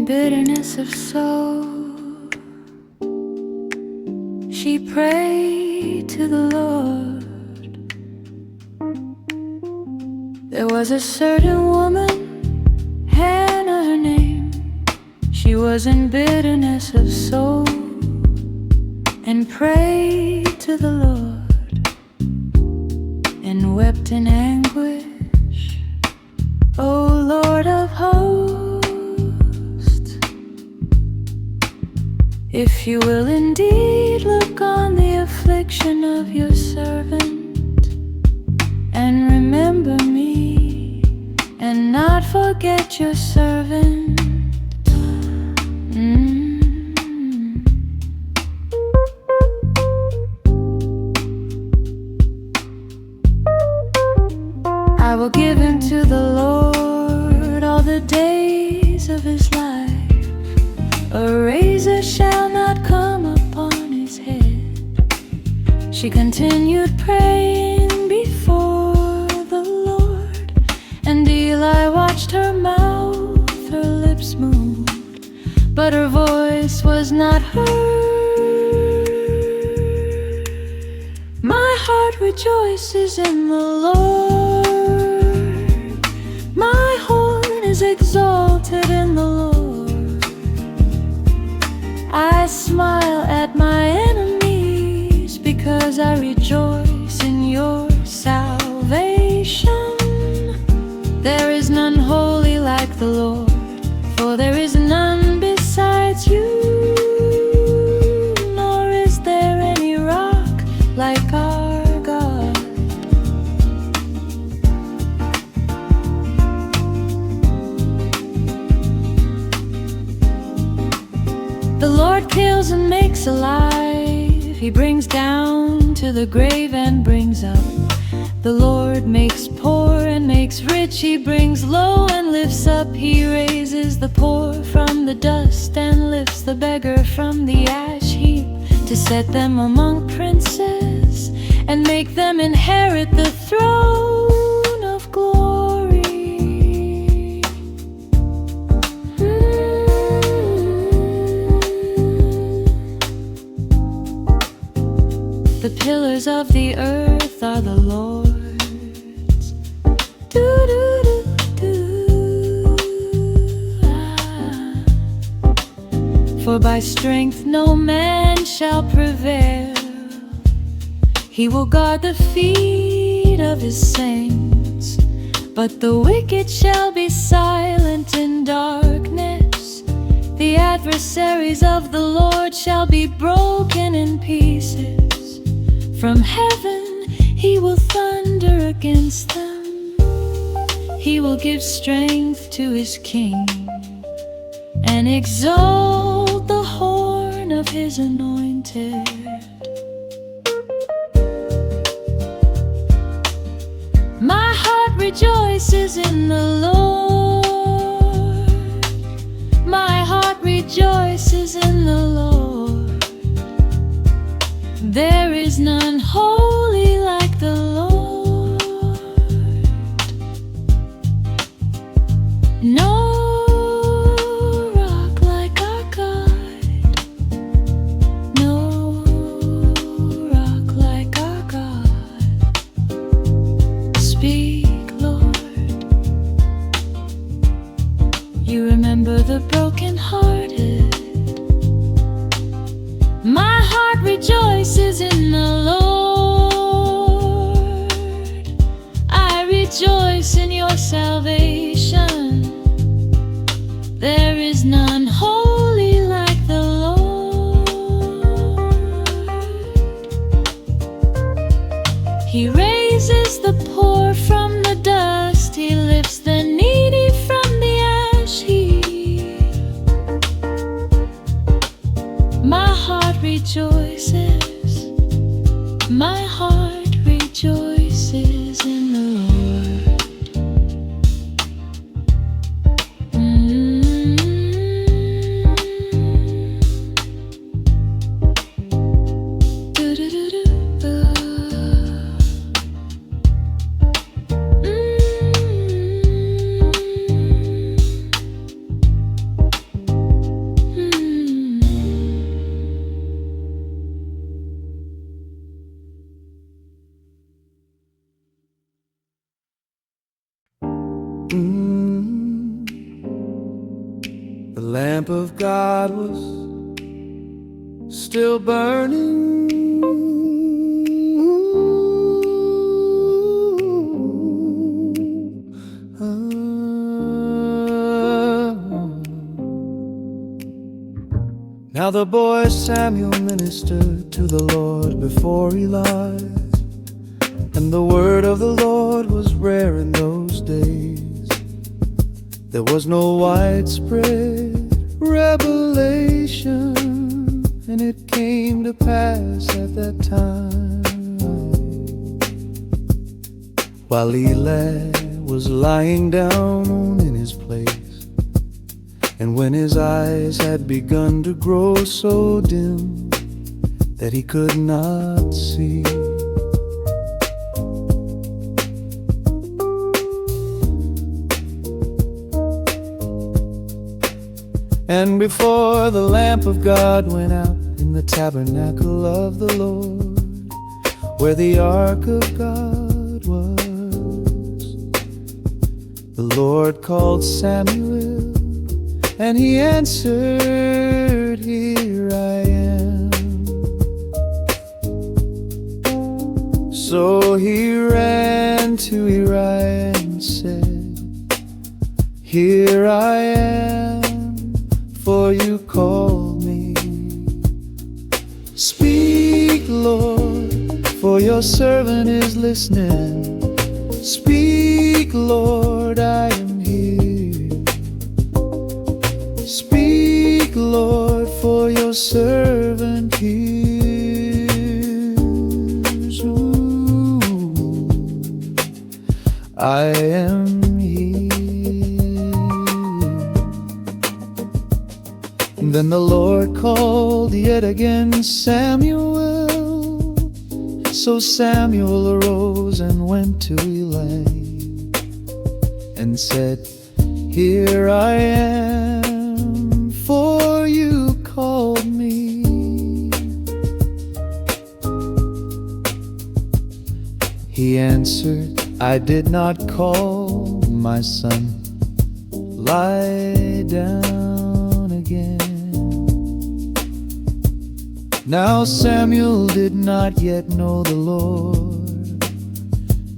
In bitterness of soul, she prayed to the Lord. There was a certain woman, Hannah her name. She was in bitterness of soul and prayed to the Lord and wept in anguish. O Lord of hosts, if you will indeed look on the affliction of your servant and remember me and not forget your servant. I will give him to the Lord all the days of his life. A razor shall not come upon his head. She continued praying before the Lord, and Eli watched her mouth, her lips moved, but her voice was not heard. My heart rejoices in the Lord. My horn is exalted in the Lord. I smile at my enemies because I rejoice in your salvation. There is none holy like the Lord, for there is none besides you, nor is there any rock like our God. The Lord kills and makes alive. He brings down to the grave and brings up. The Lord makes poor and makes rich. He brings low and lifts up. He raises the poor from the dust and lifts the beggar from the ash heap, to set them among princes and make them inherit the throne of glory. The pillars of the earth are the Lord's. Do, do, do, do. For by strength no man shall prevail. He will guard the feet of his saints, but the wicked shall be silent in darkness. The adversaries of the Lord shall be broken in pieces. From heaven he will thunder against them. He will give strength to his king and exalt the horn of his anointed. My heart rejoices in the Lord. My heart rejoices in the Lord. There is none holy like the Lord. No rock like our God. No rock like our God. Speak, Lord. You remember the brokenhearted. My heart rejoices in the Lord. I rejoice in your salvation. There is none holy like the Lord. He raises the poor from the dust. He lifts the needy from the ash heap. My heart rejoices. My heart rejoices in the Lord. Mm-hmm. Do-do-do-do. The lamp of God was still burning. Now the boy Samuel ministered to the Lord before Eli, and the word of the Lord was rare in those days. There was no widespread revelation, and it came to pass at that time, while Eli was lying down in his place, and when his eyes had begun to grow so dim that he could not see, and before the lamp of God went out in the tabernacle of the Lord, where the ark of God was, the Lord called Samuel, and he answered, "Here I am." So he ran to Eli and said, "Here I am, for you called me. Speak, Lord, for your servant is listening. Speak, Lord, I am here. Speak, Lord, for your servant hears. Ooh, I am here." Then the Lord called yet again Samuel. So Samuel arose and went to Eli and said, "Here I am, for you called me." He answered, "I did not call, my son. Lie down again." Now Samuel did not yet know the Lord,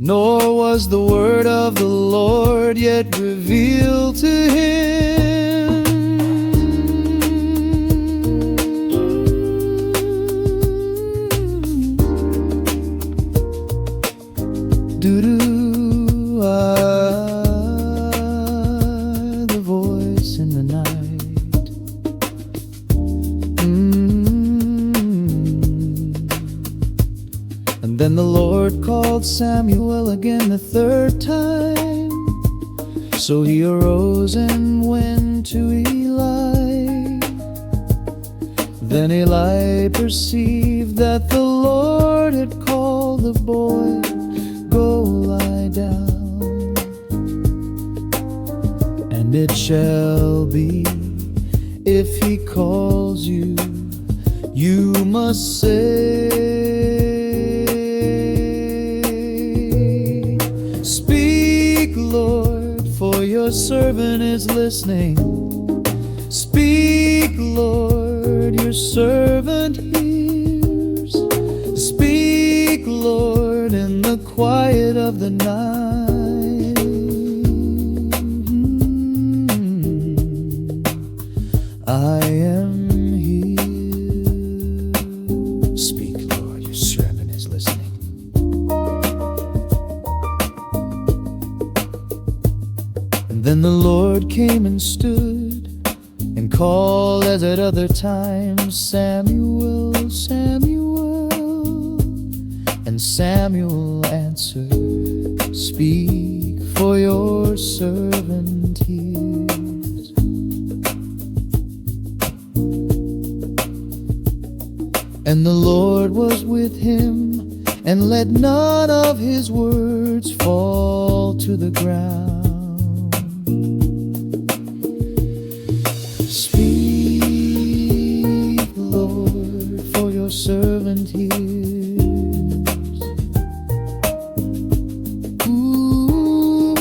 nor was the word of the Lord yet revealed to him. Doo-doo, the voice in the night. And then the Lord called Samuel again the third time. So he arose and went to Eli. Then Eli perceived that the Lord had called the boy, "Go lie down. And it shall be, if he calls you, you must say, Speak, Lord, for your servant is listening. Speak, Lord, your servant hears. Speak, Lord, in the quiet of the night. I am here. Speak, Lord, your servant is listening." And then the Lord came and stood and called as at other times, "Samuel, Samuel." And Samuel answered, "Speak, for your servant hears." And the Lord was with him, and let none of his words fall to the ground. Speak, Lord, for your servant hears. Ooh,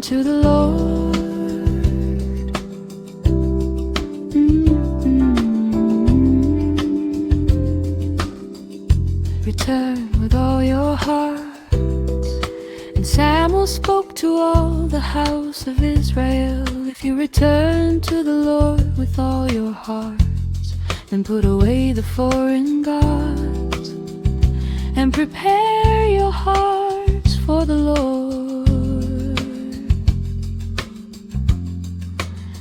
to the Lord. Return with all your heart. And Samuel spoke to all the house of Israel. If you return to the Lord with all your hearts, then put away the foreign gods and prepare your hearts for the Lord,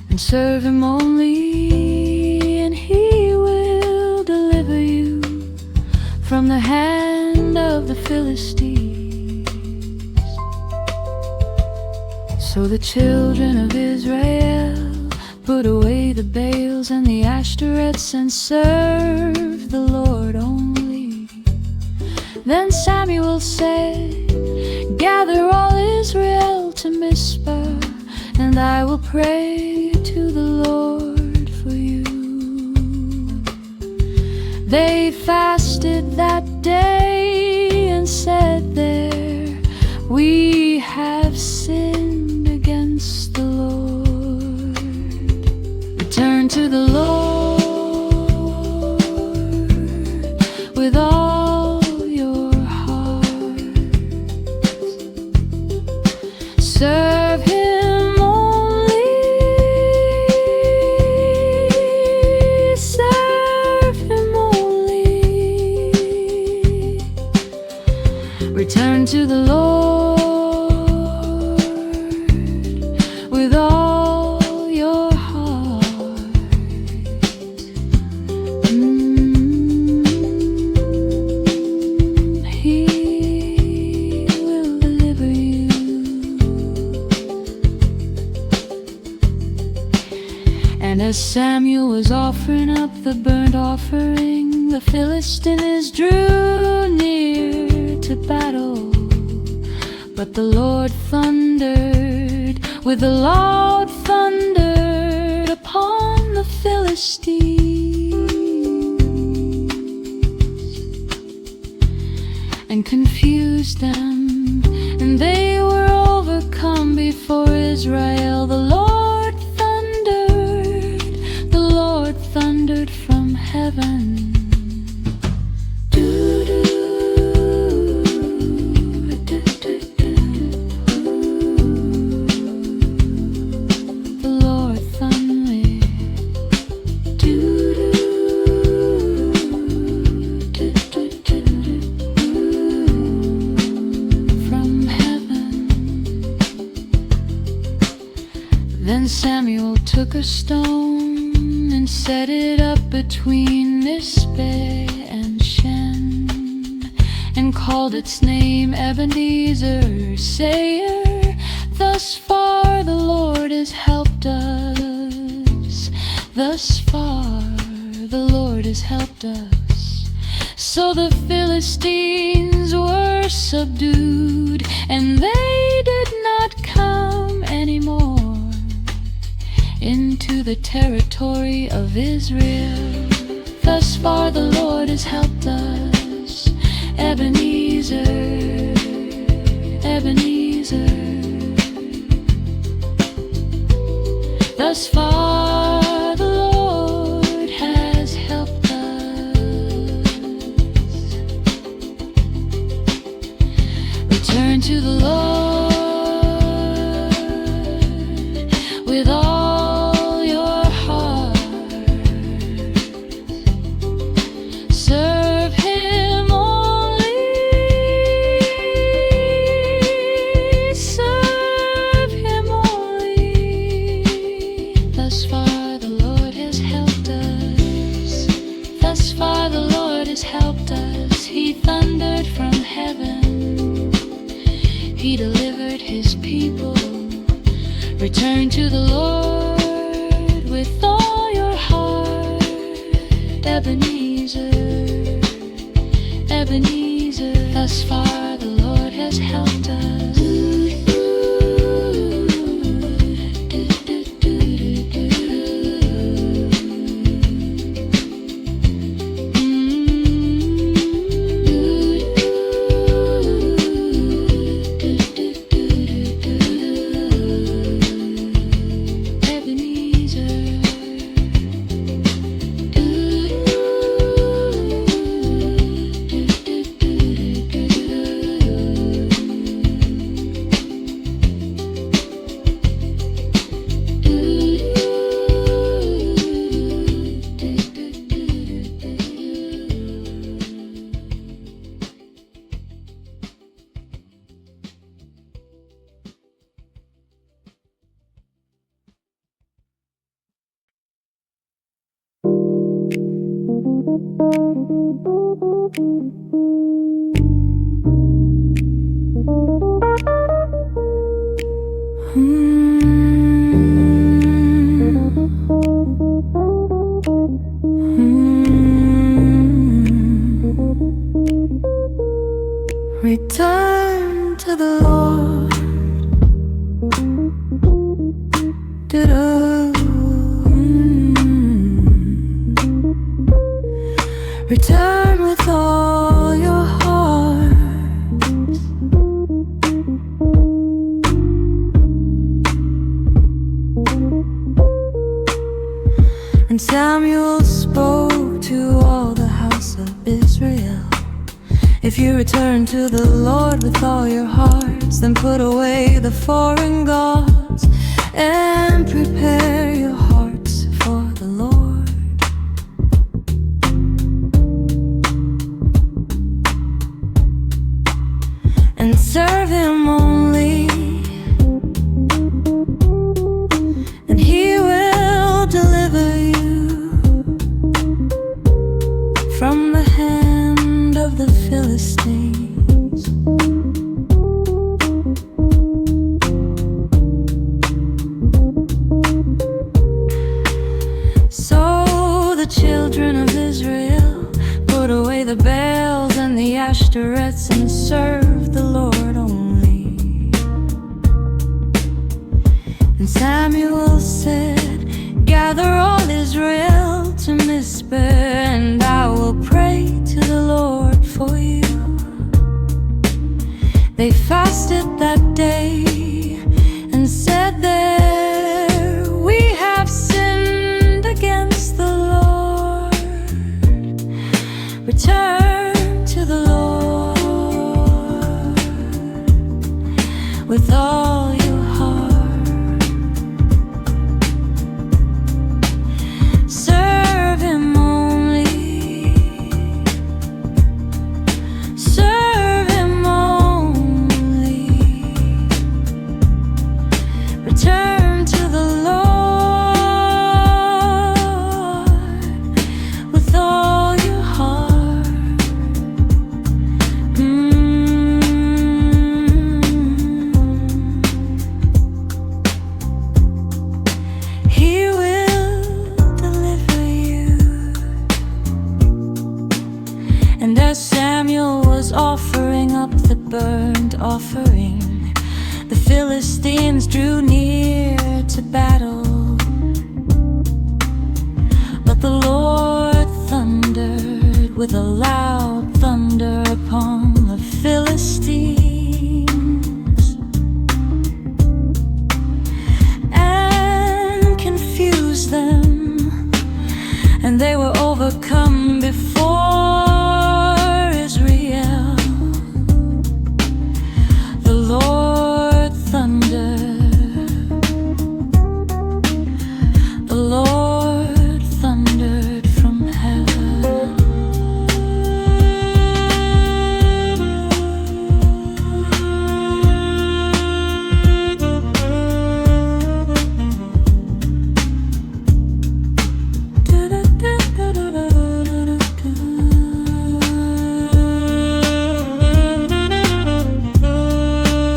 and serve Him only, and He will deliver you from the hand of the Philistines. So the children of Israel put away the Baals and the Ashtoreths and served the Lord only. Then Samuel said, gather all Israel to Mizpah, and I will pray to the Lord for you. They fasted that day and said there, we have sinned against the Lord. Return to the Lord with all your heart. Serve Him only, serve Him only. Return to the Lord with all your heart. He will deliver you. And as Samuel was offering up the burnt offering, the Philistines drew near to battle. But the Lord thundered with a loud thunder upon the Philistines, and confused them, and they were overcome before Israel. The Lord thundered from heaven. Then Samuel took a stone and set it up between Mizpeh and Shen, and called its name Ebenezer, sayer, thus far the Lord has helped us. Thus far the Lord has helped us. So the Philistines were subdued, and they did not come anymore into the territory of Israel. Thus far the Lord has helped us. Ebenezer, Ebenezer. Thus far the Lord has helped us. Return to the Lord with all your heart. Serve Him only, serve Him only. Thus far the Lord has helped us. Thus far the Lord has helped us. He thundered from heaven. He delivered His people. Return to the Lord with all your heart. Ebenezer, Ebenezer. Thus far the Lord has helped us. Return to the Lord. Return with all your heart. And Samuel spoke to all the house of Israel. If you return to the Lord with all your hearts, then put away the foreign gods and prepare your hearts for the Lord. And serve Him only, and He will deliver you from the hand of the Philistines. So the children of Israel put away the Baals and the Ashtoreths and served the Lord only. And Samuel said, gather all Israel to Mizpah, and I will pray to the Lord for you. They fasted that day and said there, we have sinned against the Lord. Return to the Lord with all your heart. Serve Him only. Serve Him only. Return to the Lord with all your heart. He will deliver you. And as Samuel was offering up the burnt offering, the Philistines drew near to battle. But the Lord thundered with a loud thunder upon the Philistines and confused them, and they were overcome before Israel. The Lord thundered. The Lord thundered from heaven.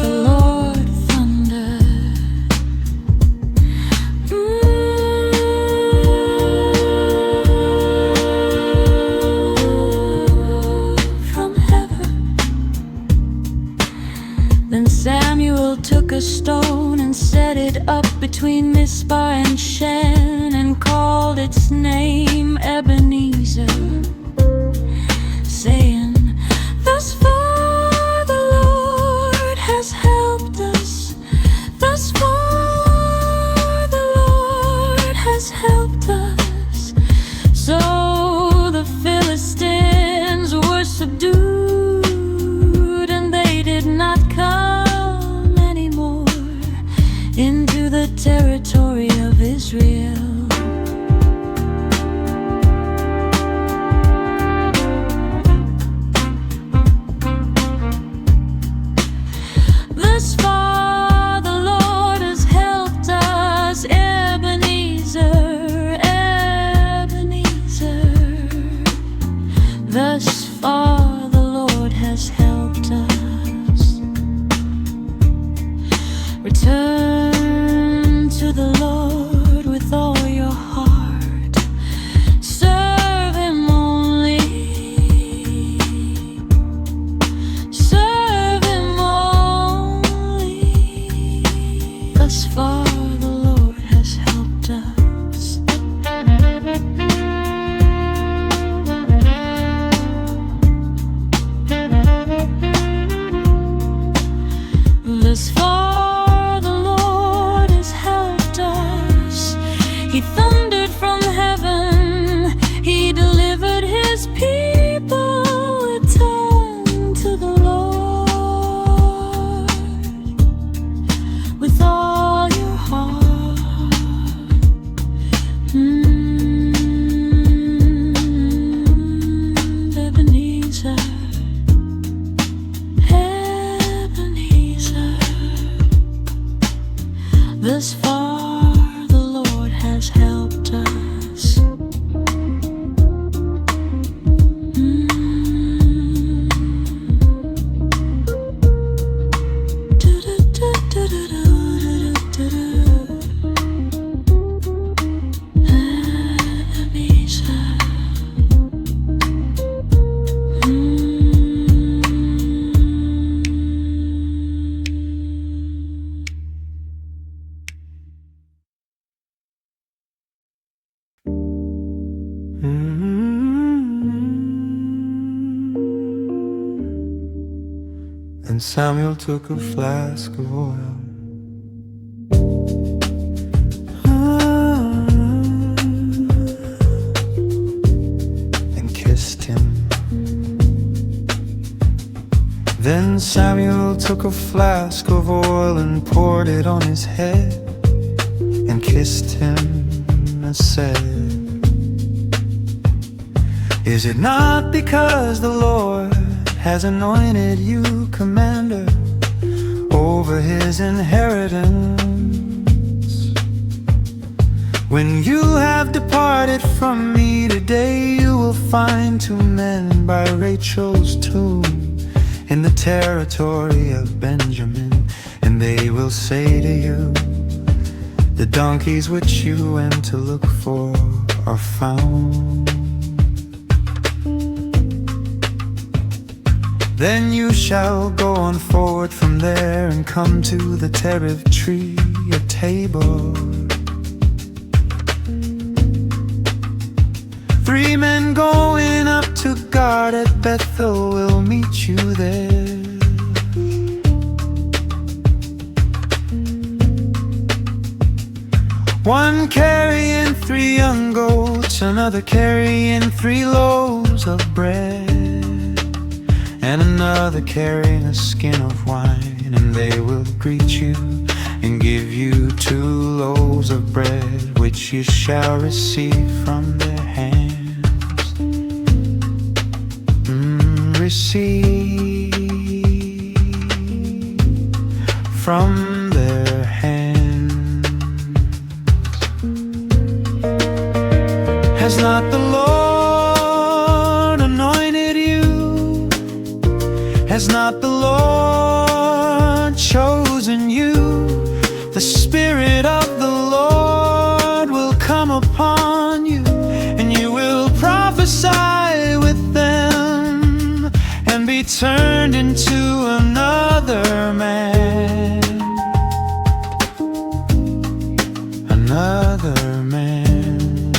The Lord thundered. From heaven. Then Samuel took a stone and set it up between Mizpah and Shen, and called its name Ebenezer, saying, thus far the Lord has helped us. Thus far the Lord has helped us. So the Philistines were subdued, and they did not come anymore into the territory of Israel. Thus far the Lord has helped us, Ebenezer, Ebenezer. Turn to the Lord with all your heart. Serve Him only. Serve Him only. Thus far the Lord has helped us. Thus far the Lord has helped us. He thundered from heaven. He delivered His people. Return to the Lord with all your heart. Ebenezer, Ebenezer. Thus far the Lord has helped us. And Samuel took a flask of oil, and kissed him. Then Samuel took a flask of oil and poured it on his head, and kissed him and said, "Is it not because the Lord has anointed you commander over His inheritance? When you have departed from me today, you will find 2 men by Rachel's tomb in the territory of Benjamin, and they will say to you, the donkeys which you went to look for are found." Then you shall go on forward from there and come to the terebinth tree, a table. 3 men going up to guard at Bethel will meet you there. One carrying 3 young goats, another carrying 3 loaves of bread, and another carrying a skin of wine. And they will greet you and give you 2 loaves of bread, which you shall receive from their hands. Receive from their hands. Has not the Lord anointed you? Has not the Lord chosen you? The Spirit of the Lord will come upon you, and you will prophesy with them and be turned into another man. Another man.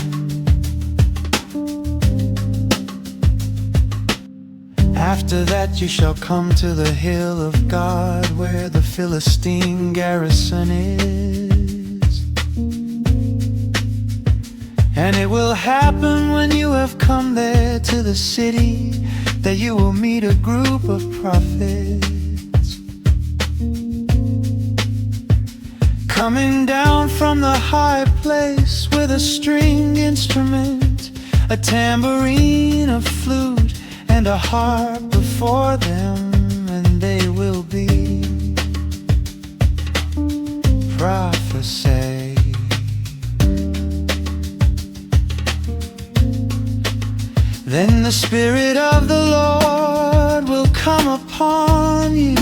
After that you shall come to the hill of God, where the Philistine garrison is. And it will happen when you have come there to the city, that you will meet a group of prophets coming down from the high place with a stringed instrument, a tambourine, a flute, and a harp before them, and they will be prophesy. Then the Spirit of the Lord will come upon you,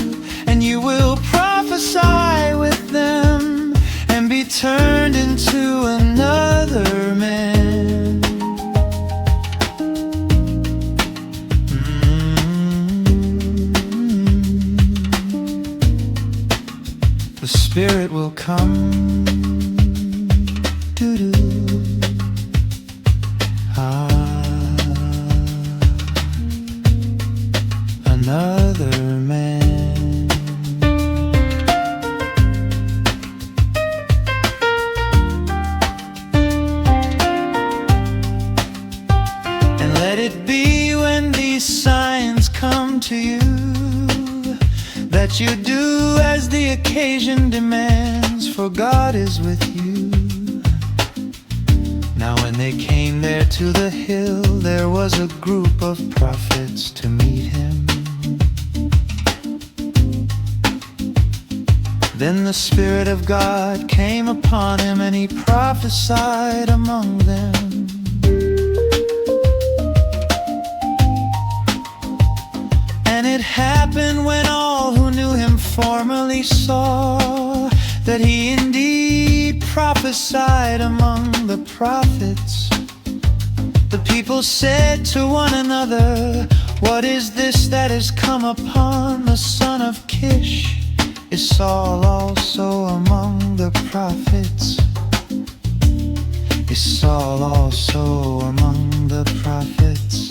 and you will prophesy with them turned into another man. The Spirit will come. Doo-doo. Another man. And let it be when these signs come to you, that you do as the occasion demands, for God is with you. Now when they came there to the hill, there was a group of prophets to meet him. Then the Spirit of God came upon him, and he prophesied among them. And it happened when all who knew him formerly saw that he indeed prophesied among the prophets. The people said to one another, "What is this that has come upon the son of Kish? Is Saul also among the prophets? Is Saul also among the prophets?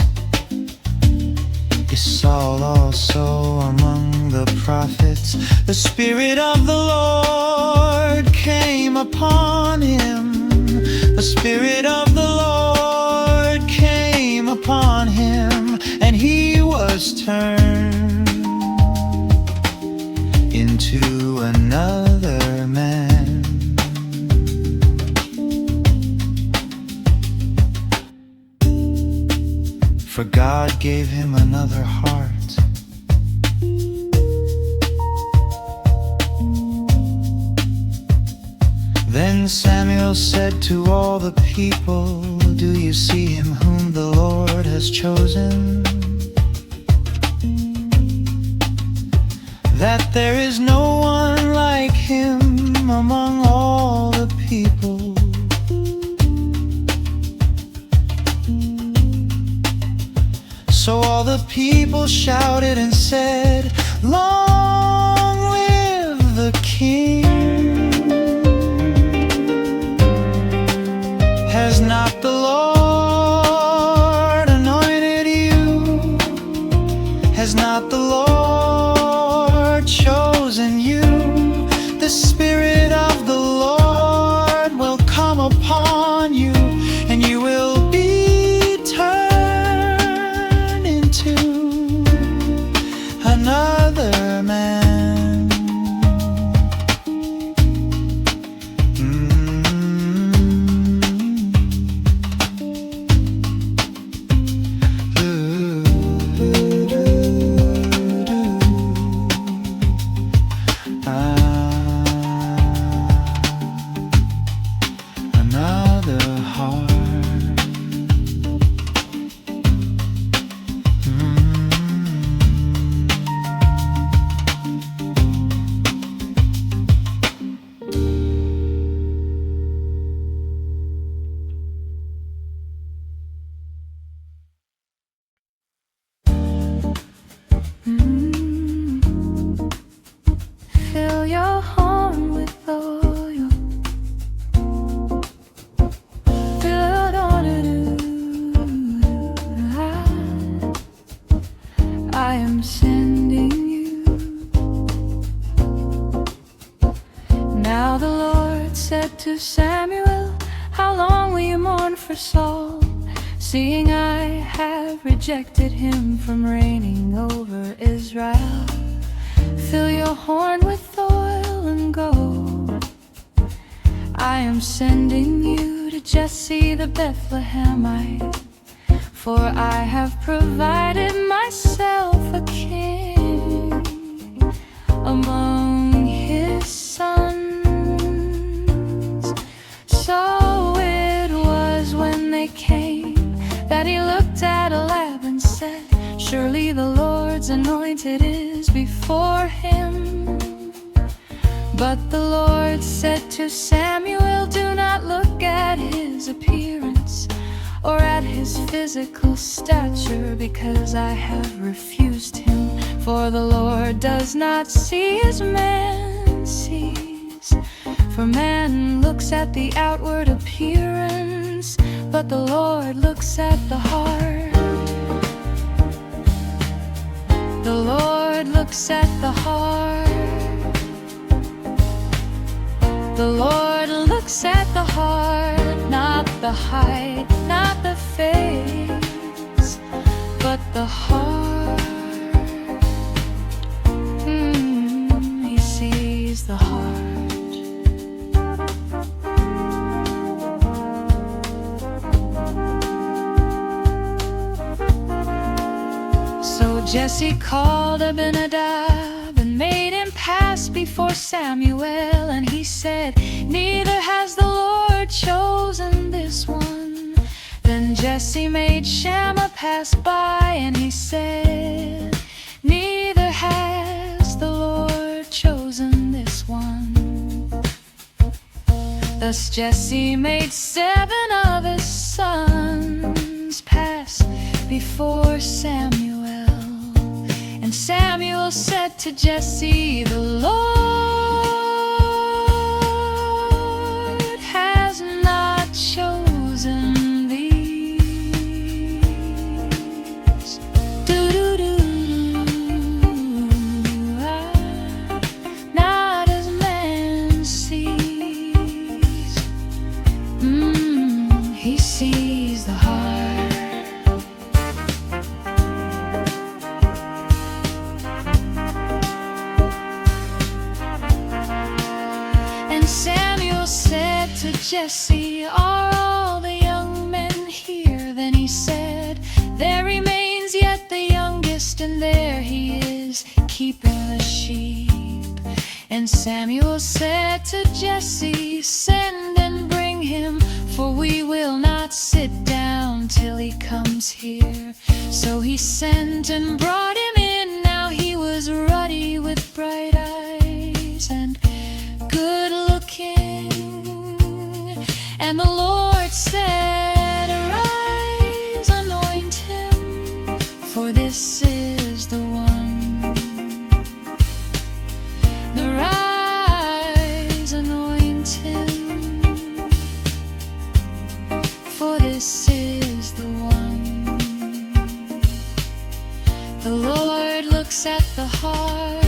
Is Saul also among the prophets?" The Spirit of the Lord came upon him. The Spirit of the Lord came upon him, and he was turned into another man. For God gave him another heart. Then Samuel said to all the people, "Do you see him whom the Lord has chosen? That there is no one like him among all the people." So all the people shouted and said, "Long live the King! Has not the Lord anointed you? Has not the Lord chosen you? The Spirit of the Lord will come upon you, and you will be turned into another man." Fill your horn with oil. Fill it on I am sending you. Now the Lord said to Samuel, "How long will you mourn for Saul, seeing I have rejected him from reigning over Israel? Fill your horn with oil and go. I am sending you to Jesse the Bethlehemite, for I have provided myself a king among his sons." So it was when they came that he looked at Eliab and said, "Surely the Lord's anointed is before him." But the Lord said to Samuel, "Do not look at his appearance or at his physical stature, because I have refused him. For the Lord does not see as man sees. For man looks at the outward appearance, but the Lord looks at the heart." The Lord looks at the heart. The Lord looks at the heart, not the height, not the face, but the heart. He sees the heart. So Jesse called Abinadab and made him pass before Samuel, and he said, "Neither has the Lord chosen this one." Then Jesse made Shammah pass by, and he said, "Neither has the Lord chosen this one." Thus Jesse made 7 of his sons pass before Samuel. And Samuel said to Jesse, "The Lord has not chosen these. Not as man sees." He sees the heart. Samuel said to Jesse, "Are all the young men here?" Then he said, "There remains yet the youngest, and there he is, keeping the sheep." And Samuel said to Jesse, "Send and bring him, for we will not sit down till he comes here." So he sent and brought him in. Now he was ruddy with bright eyes and good looking. And the Lord said, "Arise, anoint him, for this is the one." Arise, anoint him, for this is the one. The Lord looks at the heart.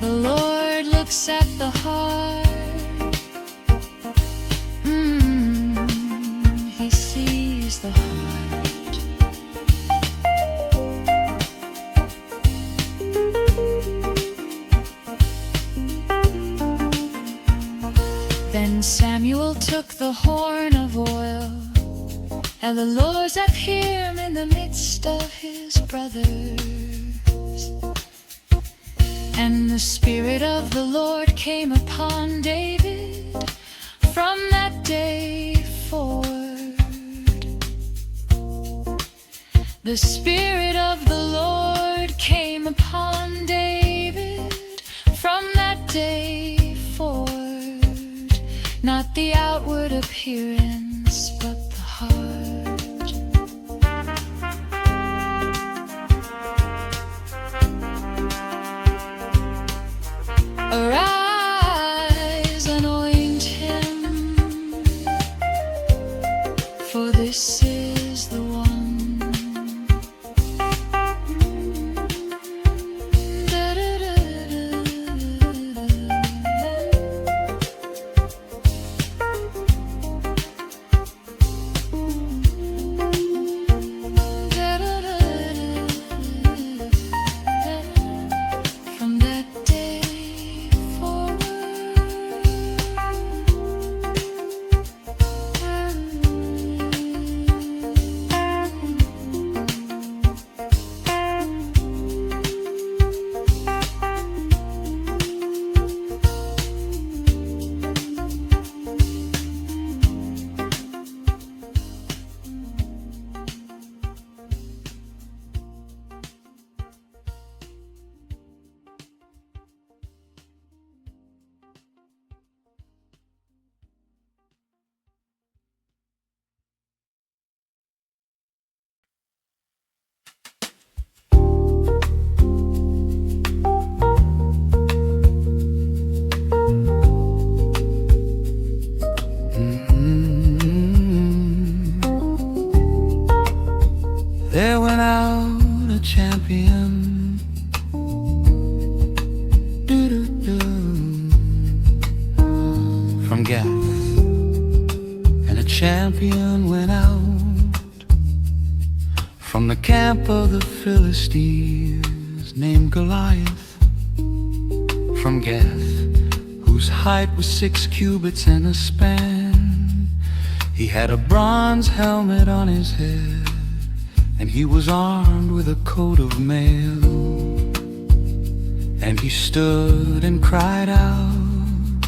The Lord looks at the heart. He sees the heart. Then Samuel took the horn of oil, and the Lord set him in the midst of his brothers. And the Spirit of the Lord came upon David from that day forward. The Spirit of the Lord came upon David from that day forward. Not the outward appearance, but the heart. Arise, anoint him, for this is the one. From that day camp of the Philistines named Goliath from Gath, whose height was 6 cubits and a span. He had a bronze helmet on his head, and he was armed with a coat of mail. And he stood and cried out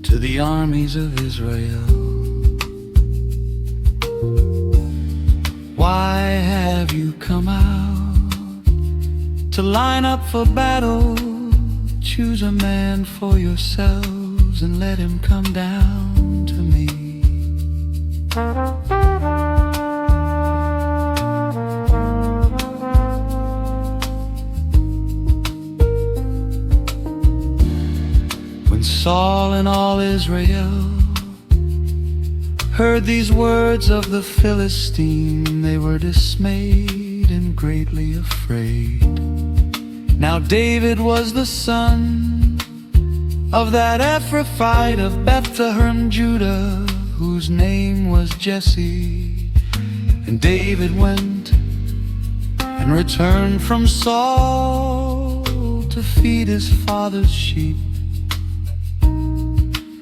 to the armies of Israel, "Why have you come out to line up for battle? Choose a man for yourselves and let him come down to me." When Saul and all Israel heard these words of the Philistine, they were dismayed and greatly afraid. Now David was the son of that Ephrathite of Bethlehem, Judah, whose name was Jesse. And David went and returned from Saul to feed his father's sheep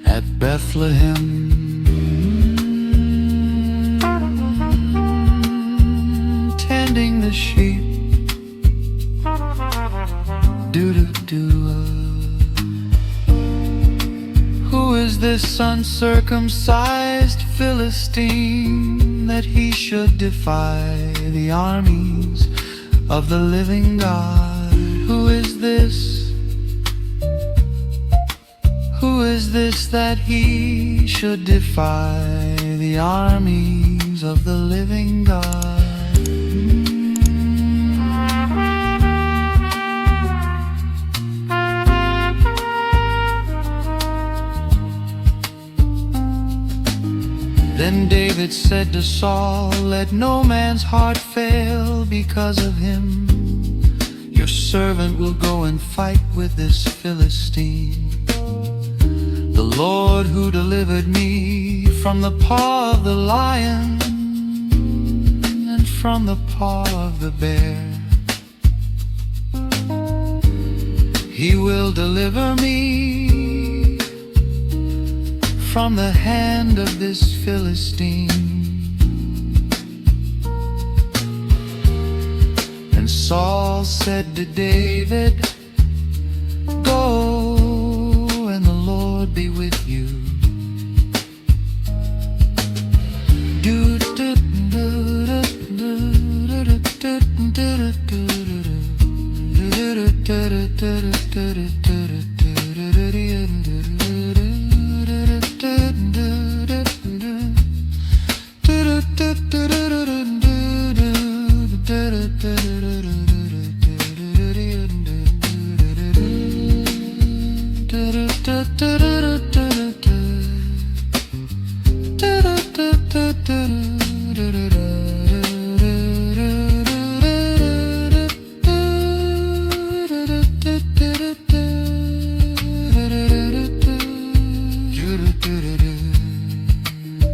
at Bethlehem. Tending the sheep, Who is this uncircumcised Philistine that he should defy the armies of the living God? Who is this? Who is this that he should defy the armies of the living God? Then David said to Saul, "Let no man's heart fail because of him. Your servant will go and fight with this Philistine. The Lord who delivered me from the paw of the lion and from the paw of the bear, he will deliver me from the hand of this Philistine." And Saul said to David, "Go, and the Lord be with you."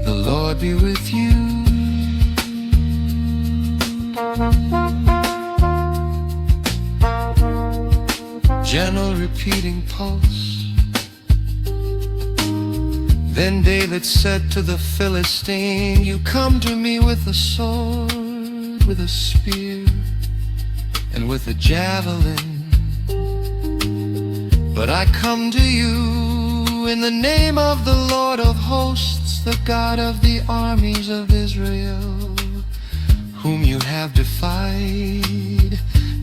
The Lord be with you. Gentle repeating pulse. Then David said to the Philistine, "You come to me with a sword, with a spear, and with a javelin. But I come to you in the name of the Lord of hosts, the God of the armies of Israel, whom you have defied.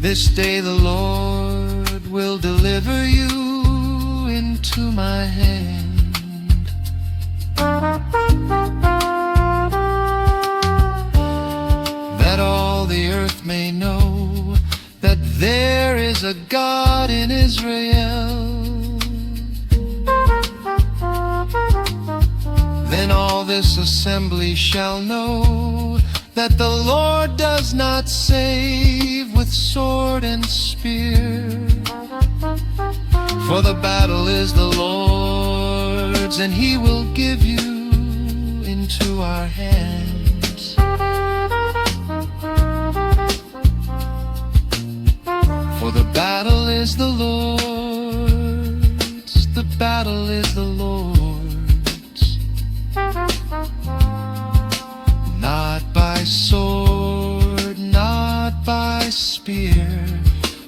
This day the Lord will deliver you into my hand. That all the earth may know that there is a God in Israel. Then all this assembly shall know that the Lord does not save with sword and spear. For the battle is the Lord's, and he will give you into our hands." For the battle is the Lord's, the battle is the Lord's. Not by sword, not by spear,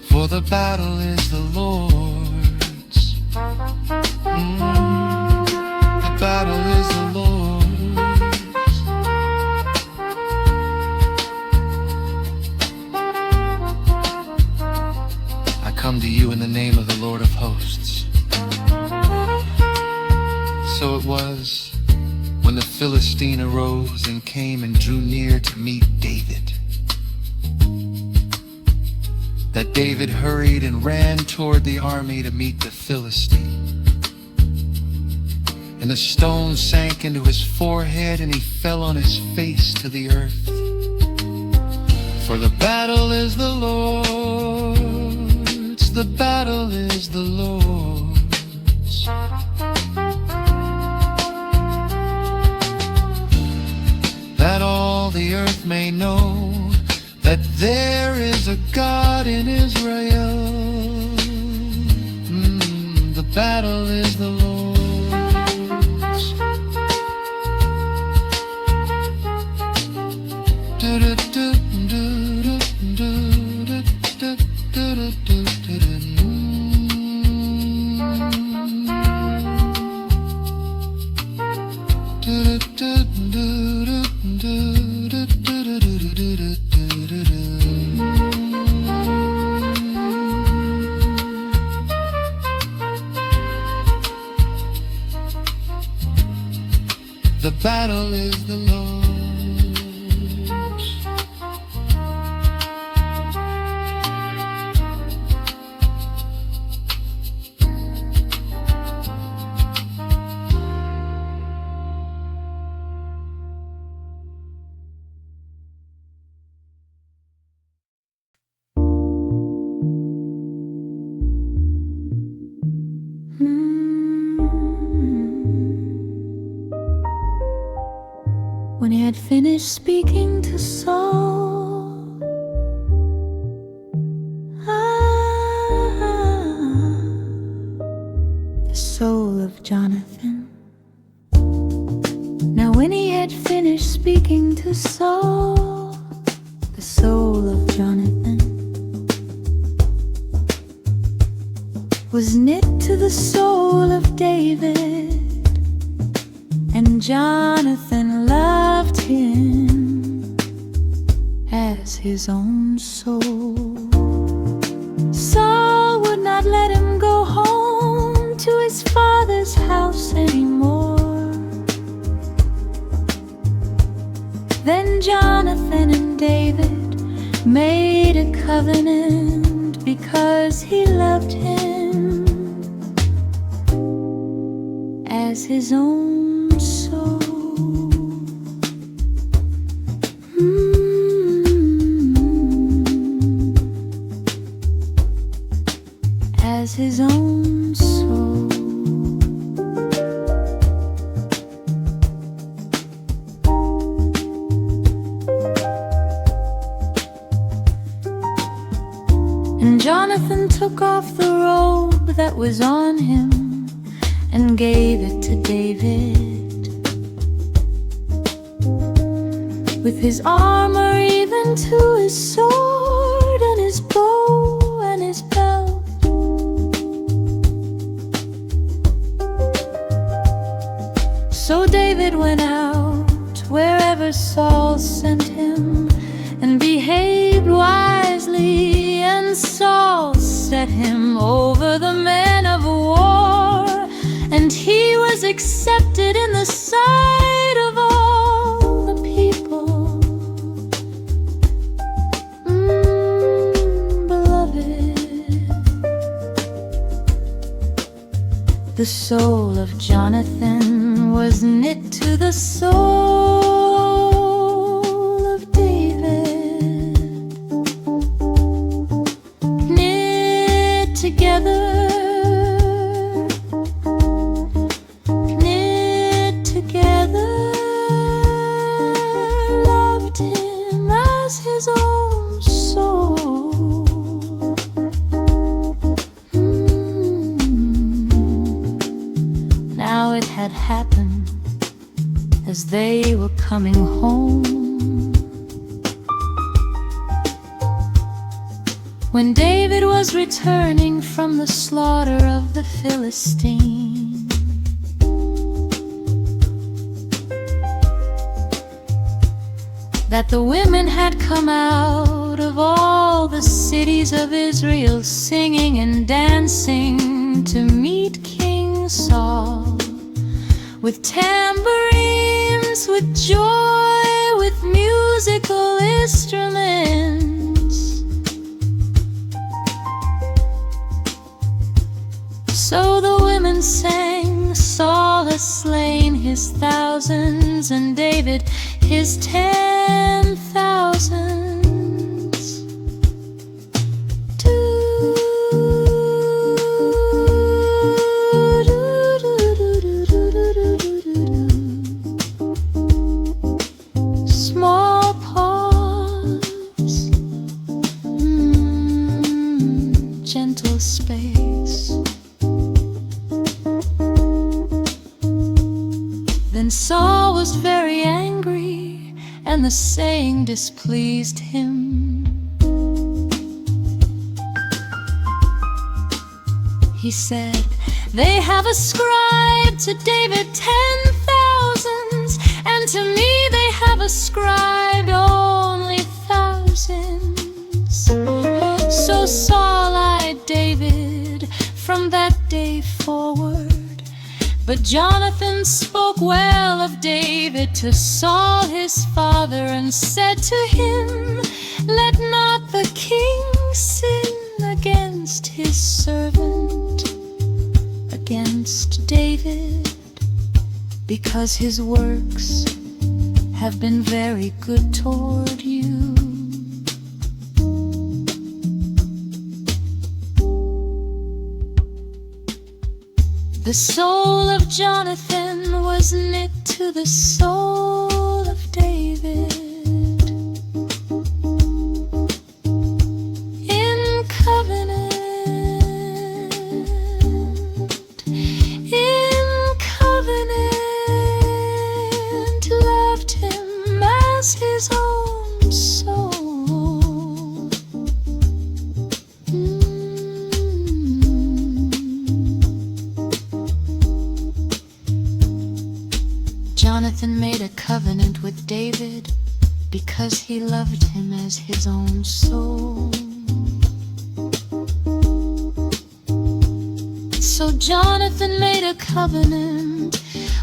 for the battle is the Lord's. The battle is the Lord's. I come to you in the name of the Lord of hosts. So it was, when the Philistine arose and came and drew near to meet David, that David hurried and ran toward the army to meet the Philistine. And the stone sank into his forehead, and he fell on his face to the earth. For the battle is the Lord's, the battle is the Lord's. That all the earth may know that there is a God in Israel. The battle is the Lord's. The battle is the Lord's. When he had finished speaking to Saul, the soul of Jonathan. Now when he had finished speaking to Saul, the soul of Jonathan was knit to the soul of David, and Jonathan loved him as his own soul. Saul would not let him go home to his father's house anymore. Then Jonathan and David made a covenant because he loved him as his own soul. As his own soul. And Jonathan took off the robe that was on him and gave it to David, with his armor even to his sword and his bow and his belt. So David went out wherever Saul sent him and behaved wisely, and Saul set him over the men of war, and he was accepted in the sight of all the people. Beloved, the soul of Jonathan was knit to the soul of David, knit together. Loved him as his own soul. had happened as they were coming home. When David was returning from the slaughter of the Philistine, that the women had come out of all the cities of Israel, singing and dancing to meet King Saul, with tambourines, with joy, with musical instruments. So the women sang, Saul has slain his thousands, and David his 10,000s. Small pause, gentle space. Then Saul was very angry, and the saying displeased him. He said, they have ascribed to David 10,000s, and to me they have ascribed only thousands. So Saul eyed David from that day forward. But Jonathan spoke well of David to Saul his father, and said to him, let not the king sin against his servant, against David, because his works have been very good toward you. The soul of Jonathan was knit to the soul of David. In covenant, loved him as his own soul. Jonathan made a covenant with David because he loved him as his own soul. So Jonathan made a covenant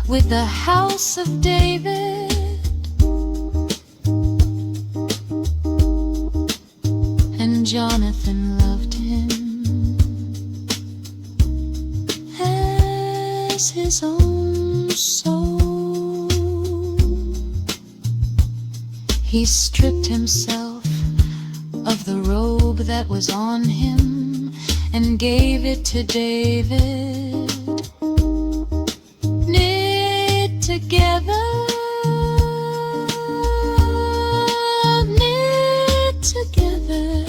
with the house of David, and Jonathan loved him as his own soul. He stripped himself of the robe that was on him and gave it to David. Knit together, knit together,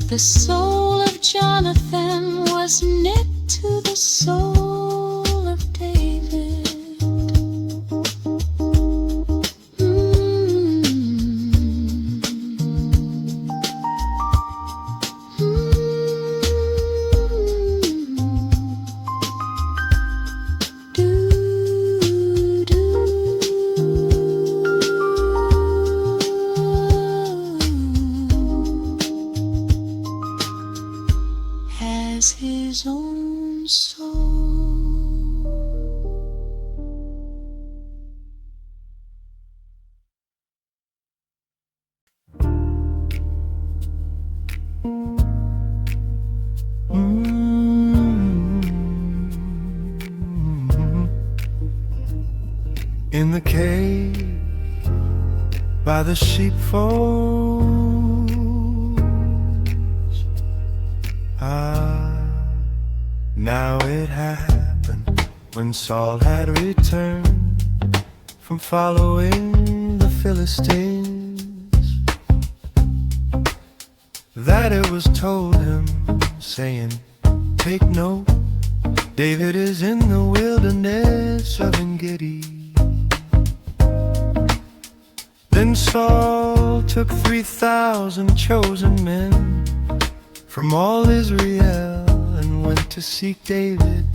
the soul of Jonathan was knit to the soul of David. His own soul. In the cave by the sheepfolds, now it happened when Saul had returned from following the Philistines, that it was told him, saying, take note, David is in the wilderness of En-Gedi. Then Saul took 3,000 chosen men from all Israel and went to seek David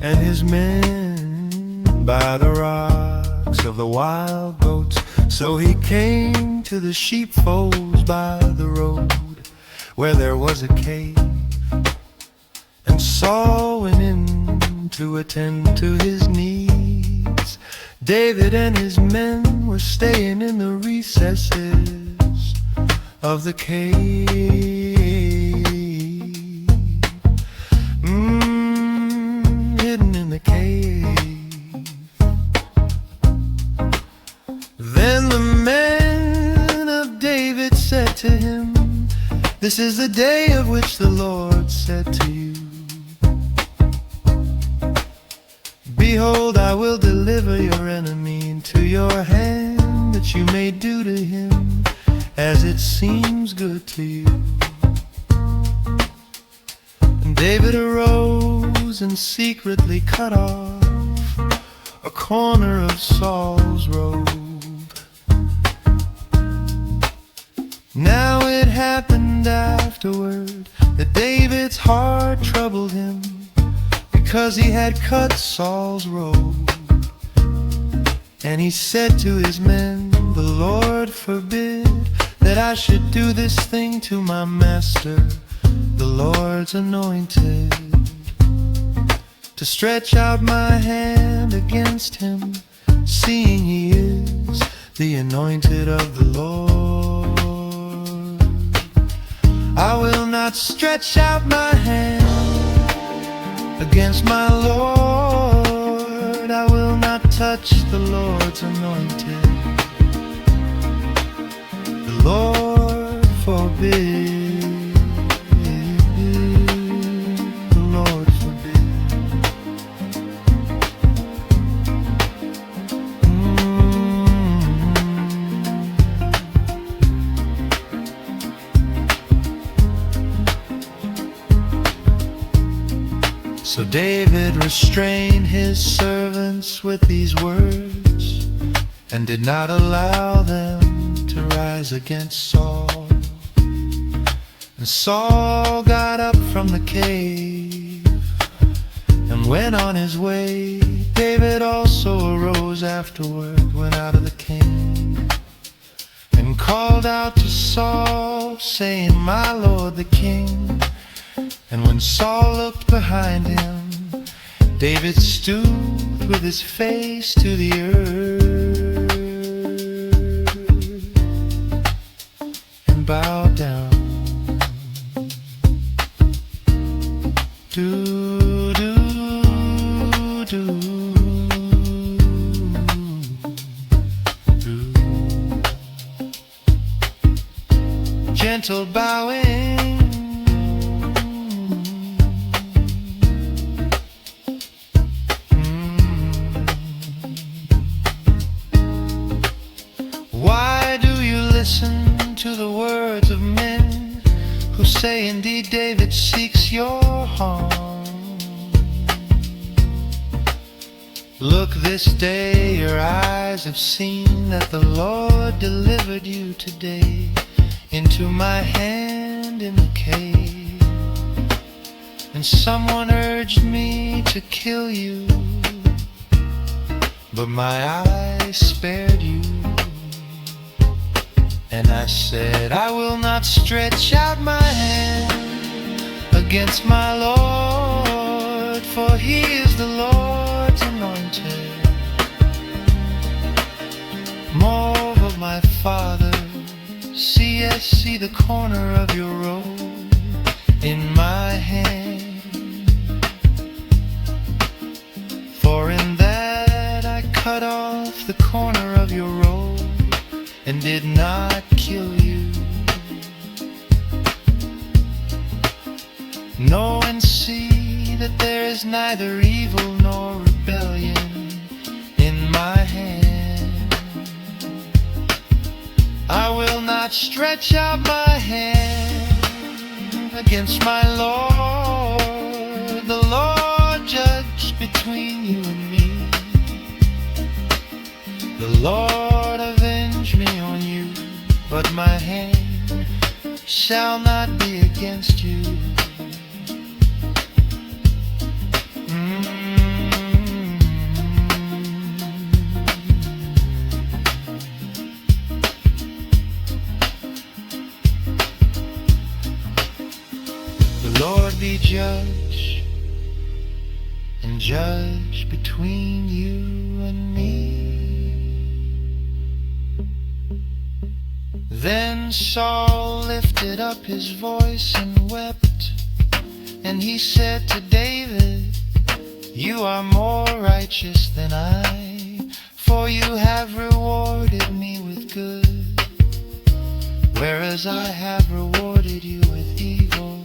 and his men by the rocks of the wild goats. So he came to the sheepfolds by the road where there was a cave, and Saul went in to attend to his needs. David and his men were staying in the recesses of the cave, hidden in the cave. Then the men of David said to him, "This is the day of which the Lord said to you, behold, I will deliver your enemy into your hand, that you may do to him as it seems good to you." And David arose and secretly cut off a corner of Saul's robe. Now it happened afterward that David's heart troubled him, because he had cut Saul's robe. And he said to his men, "The Lord forbid that I should do this thing to my master, the Lord's anointed, to stretch out my hand against him, seeing he is the anointed of the Lord. I will not stretch out my hand against my Lord. I will not touch the Lord's anointed. The Lord forbid. The Lord forbid." So David restrained his servants with these words, and did not allow them to rise against Saul. And Saul got up from the cave and went on his way. David also arose afterward, went out of the cave, and called out to Saul, saying, "My lord the king." And when Saul looked behind him, David stood with his face to the earth and bowed down. Do, do, do, do. Gentle bowing. Why do you listen to the words of men who say, indeed David seeks your harm? Look, this day your eyes have seen that the Lord delivered you today into my hand in the cave. And someone urged me to kill you, but my eyes spared you. And I said, I will not stretch out my hand against my Lord, for he is the Lord's anointed. More of my Father, see, yes, see the corner of your robe in my hand. For in that I cut off the corner of your robe and did not kill you. Know and see that there is neither evil nor rebellion in my hand. I will not stretch out my hand against my Lord. between you and me. The Lord avenge me on you, but my hand shall not be against you. The Lord be judge, and judge between you and me. Then Saul lifted up his voice and wept, and he said to David, "You are more righteous than I, for you have rewarded me with good, whereas I have rewarded you with evil.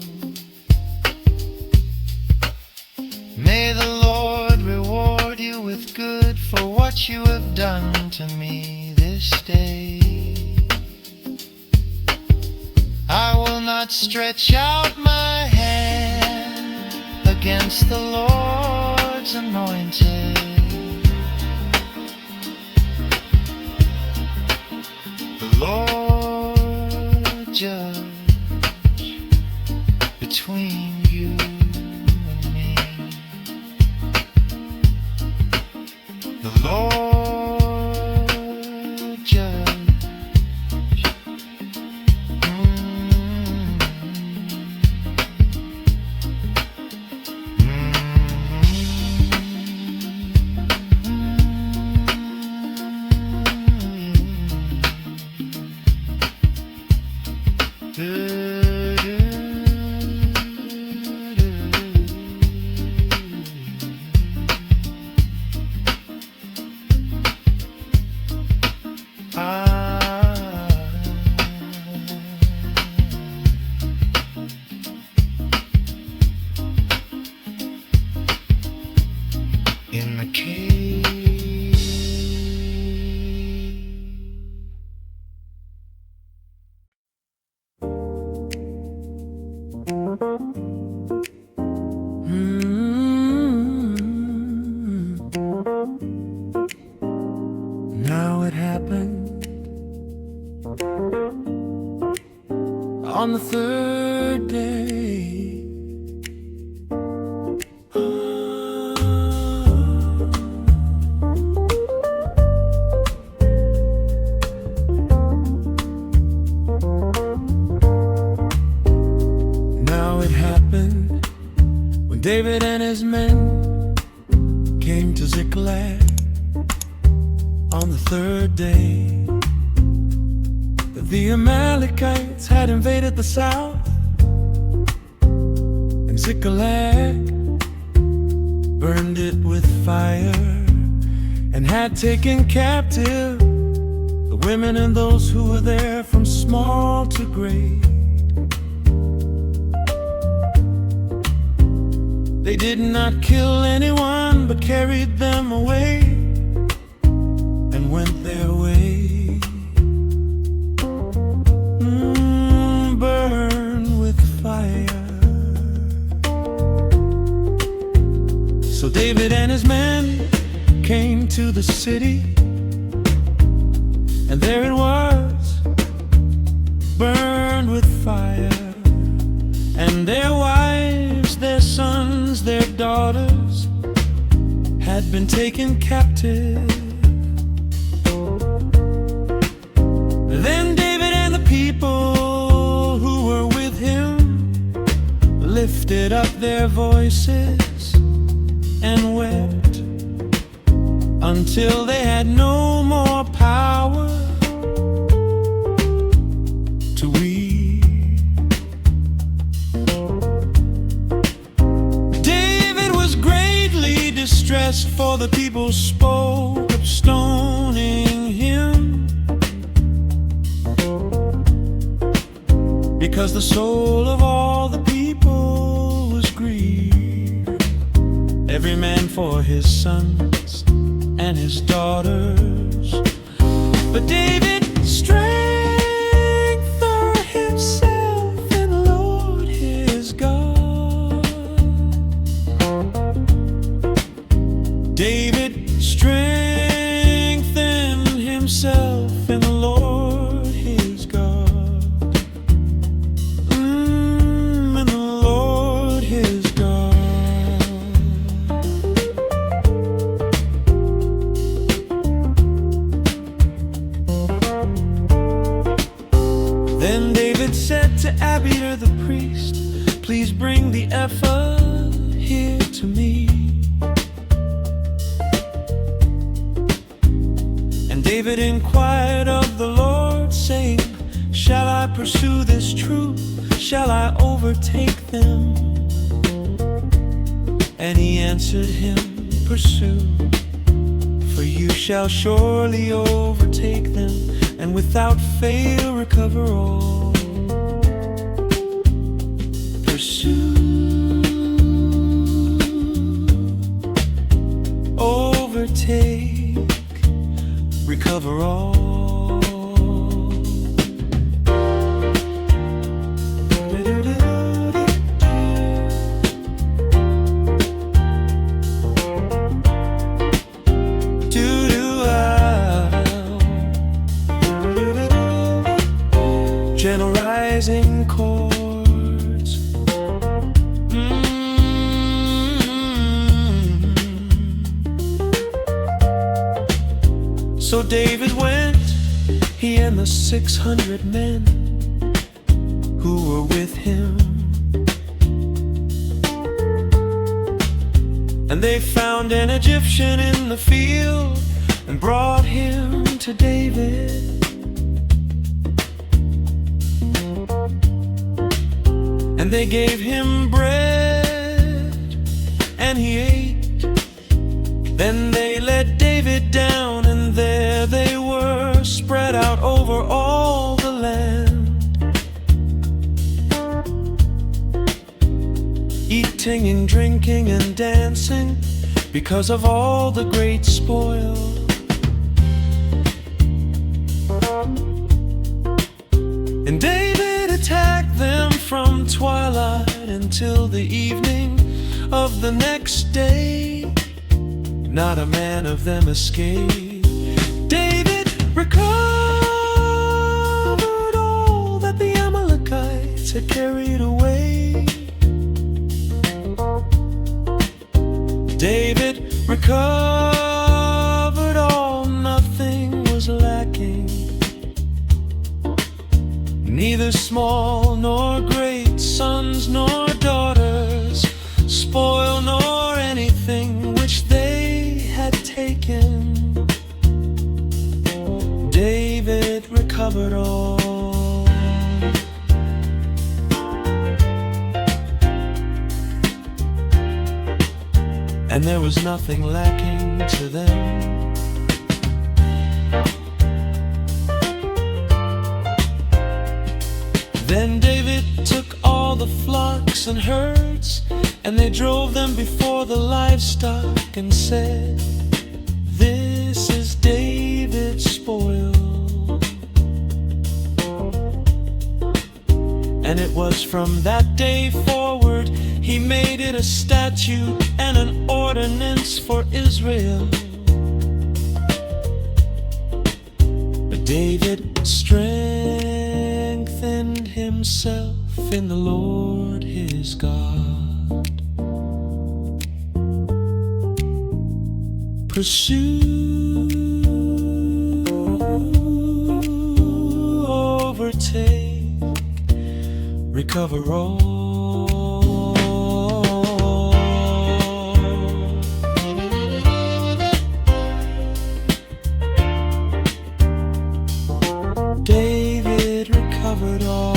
May the Lord reward you with good for what you have done to me this day. I will not stretch out my hand against the Lord's anointed. The Lord judge between you and me. The Lord judge. In the cave. Now it happened on the third day. Now it happened when David and his men came to Ziklag on the third day, that the Amalekites had invaded the south, and Ziklag burned it with fire, and had taken captive the women and those who were there from small to great. They did not kill anyone, but carried them away and went their way. Burn with fire. So David and his men came to the city, and there it was, burned with fire, and their wives, their sons, their daughters had been taken captive. Then David and the people who were with him lifted up their voices and wept until they had no more power to weep. David was greatly distressed, for the people spoke of stoning him, because the soul of all the people was grieved, every man for his sons and his daughters. But David strengthened himself in the Lord his God. Then David said to Abiathar the priest, "Please bring the ephod here to me." And David inquired of the Lord, saying, "Shall I pursue this troop? Shall I overtake them?" And he answered him, "Pursue, for you shall surely overtake them, and without fail recover all." Pursue, overtake, recover all. Gentle rising chords. So David went, he and the 600 men who were with him, and they found an Egyptian in the field and brought him to David. And they gave him bread, and he ate. Then they led David down, and there they were, spread out over all the land, eating and drinking and dancing because of all the great spoil. And David attacked them from twilight until the evening of the next day. Not a man of them escaped. David recovered all that the Amalekites had carried away. David recovered all, nothing was lacking. Neither small nor great, sons nor daughters, spoil nor anything which they had taken. David recovered all. And there was nothing lacking to them. Then David took all the flocks and herds, and they drove them before the livestock, and said, "This is David's spoil." And it was from that day forward he made it a statute and an ordinance for Israel. But David strengthened himself in the Lord his God. Pursue, overtake, recover all. David recovered all.